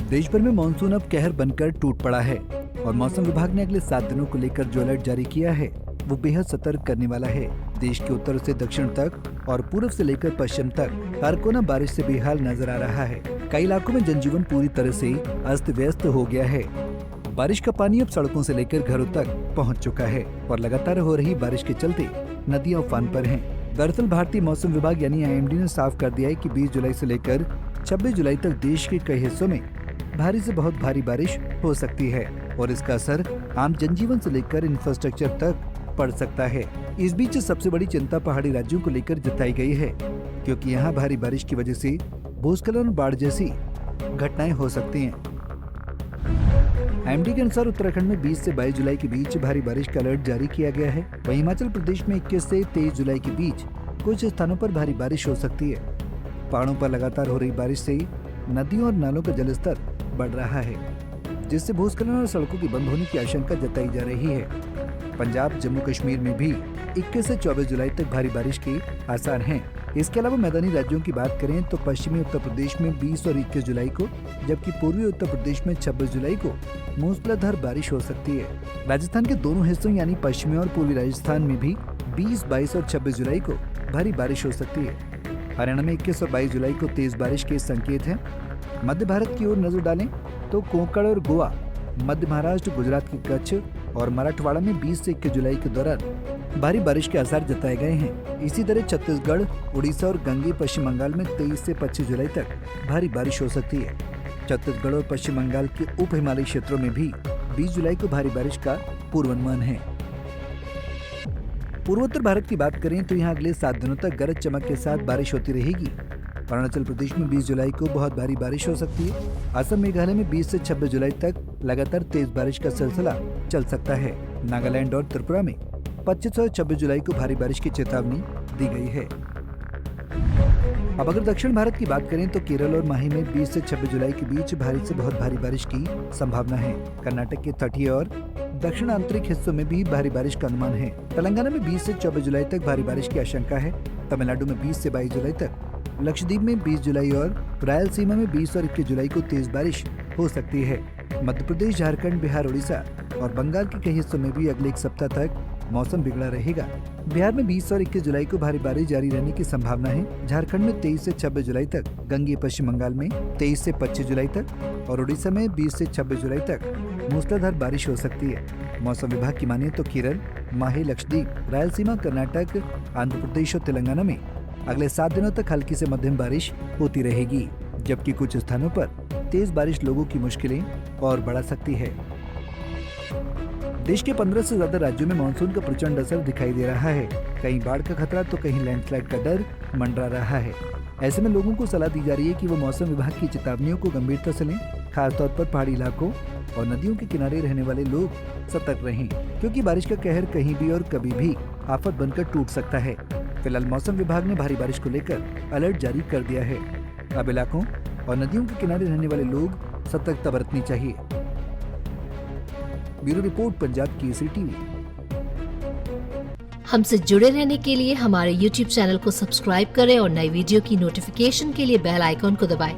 देश भर में मानसून अब कहर बनकर टूट पड़ा है और मौसम विभाग ने अगले 7 दिनों को लेकर जो अलर्ट जारी किया है वो बेहद सतर्क करने वाला है। देश के उत्तर से दक्षिण तक और पूर्व से लेकर पश्चिम तक हर कोना बारिश से बेहाल नजर आ रहा है। कई इलाकों में जनजीवन पूरी तरह से अस्त व्यस्त हो गया है। बारिश का पानी अब सड़कों से लेकर घरों तक पहुंच चुका है और लगातार हो रही बारिश के चलते नदियां उफान पर हैं। दरअसल भारतीय मौसम विभाग यानी IMD ने साफ कर दिया है कि 20 जुलाई से लेकर 26 जुलाई तक देश के कई हिस्सों में भारी से बहुत भारी बारिश हो सकती है और इसका असर आम जनजीवन से लेकर इंफ्रास्ट्रक्चर तक पड़ सकता है। इस बीच सबसे बड़ी चिंता पहाड़ी राज्यों को लेकर जताई गई है, क्योंकि यहाँ भारी बारिश की वजह से भूस्खलन और बाढ़ जैसी घटनाएं हो सकती हैं। IMD के अनुसार उत्तराखंड में 20 से 22 जुलाई के बीच भारी बारिश का अलर्ट जारी किया गया है। वहीं हिमाचल प्रदेश में 21 से 23 जुलाई के बीच कुछ स्थानों पर भारी बारिश हो सकती है। पहाड़ों पर लगातार हो रही बारिश से नदियों और नालों का जलस्तर बढ़ रहा है, जिससे भूस्खलन और सड़कों की बंद होने की आशंका जताई जा रही है। पंजाब, जम्मू कश्मीर में भी 21 से 24 जुलाई तक भारी बारिश के आसार हैं। इसके अलावा मैदानी राज्यों की बात करें तो पश्चिमी उत्तर प्रदेश में 20 और 21 जुलाई को, जबकि पूर्वी उत्तर प्रदेश में 26 जुलाई को मूसलाधार बारिश हो सकती है। राजस्थान के दोनों हिस्सों यानी पश्चिमी और पूर्वी राजस्थान में भी 20, 22 और 26 जुलाई को भारी बारिश हो सकती है। हरियाणा में 21 और 22 जुलाई को तेज बारिश के संकेत हैं। मध्य भारत की ओर नजर डालें तो कोंकण और गोवा, मध्य महाराष्ट्र, गुजरात के कच्छ और मराठवाड़ा में 20 से 21 जुलाई के दौरान भारी बारिश के आसार जताए गए हैं। इसी तरह छत्तीसगढ़, उड़ीसा और गंगे पश्चिम बंगाल में 23 से 25 जुलाई तक भारी बारिश हो सकती है। छत्तीसगढ़ और पश्चिम बंगाल के उप हिमालयी क्षेत्रों में भी 20 जुलाई को भारी बारिश का पूर्वानुमान है। पूर्वोत्तर भारत की बात करें तो यहाँ अगले 7 दिनों तक गरज चमक के साथ बारिश होती रहेगी। अरुणाचल प्रदेश में 20 जुलाई को बहुत भारी बारिश हो सकती है। असम, मेघालय में 20 से 26 जुलाई तक लगातार तेज बारिश का सिलसिला चल सकता है। नागालैंड और त्रिपुरा में 25 और 26 जुलाई को भारी बारिश की चेतावनी दी गई है। अब अगर दक्षिण भारत की बात करें तो केरल और माही में 20 से 26 जुलाई के बीच भारी से बहुत भारी बारिश की संभावना है। कर्नाटक के तटीय और दक्षिण आंतरिक हिस्सों में भी भारी बारिश का अनुमान है। तेलंगाना में 20 से 24 जुलाई तक भारी बारिश की आशंका है। तमिलनाडु में 20 से 22 जुलाई तक, लक्षद्वीप में 20 जुलाई और रायलसीमा में 20 और 21 जुलाई को तेज बारिश हो सकती है। मध्य प्रदेश, झारखंड, बिहार, उड़ीसा और बंगाल के कई हिस्सों में भी अगले एक सप्ताह तक मौसम बिगड़ा रहेगा। बिहार में 20 और 21 जुलाई को भारी बारिश जारी रहने की संभावना है। झारखंड में 23 से 26 जुलाई तक, गंगे पश्चिम बंगाल में 23 से 25 जुलाई तक और उड़ीसा में 20 से 26 जुलाई तक मूसलाधार बारिश हो सकती है। मौसम विभाग की माने तो केरल, माहे, लक्षद्वीप, रायलसीमा, कर्नाटक, आंध्र प्रदेश और तेलंगाना में अगले 7 दिनों तक हल्की से मध्यम बारिश होती रहेगी, जबकि कुछ स्थानों पर तेज बारिश लोगों की मुश्किलें और बढ़ा सकती है। देश के 15 से ज्यादा राज्यों में मानसून का प्रचंड असर दिखाई दे रहा है। कहीं बाढ़ का खतरा तो कहीं लैंडस्लाइड का डर मंडरा रहा है। ऐसे में लोगों को सलाह दी जा रही है कि वो मौसम विभाग की चेतावनियों को गंभीरता से लें। खासतौर पर पहाड़ी इलाकों और नदियों के किनारे रहने वाले लोग सतर्क रहें, क्योंकि बारिश का कहर कहीं भी और कभी भी आफत बनकर टूट सकता है। फिलहाल मौसम विभाग ने भारी बारिश को लेकर अलर्ट जारी कर दिया है। अब इलाकों और नदियों के किनारे रहने वाले लोग सतर्कता बरतनी चाहिए। Bureau report, Punjab Kesari TV. हमसे जुड़े रहने के लिए हमारे YouTube चैनल को सब्सक्राइब करें और नई वीडियो की नोटिफिकेशन के लिए बेल आइकॉन को दबाएं।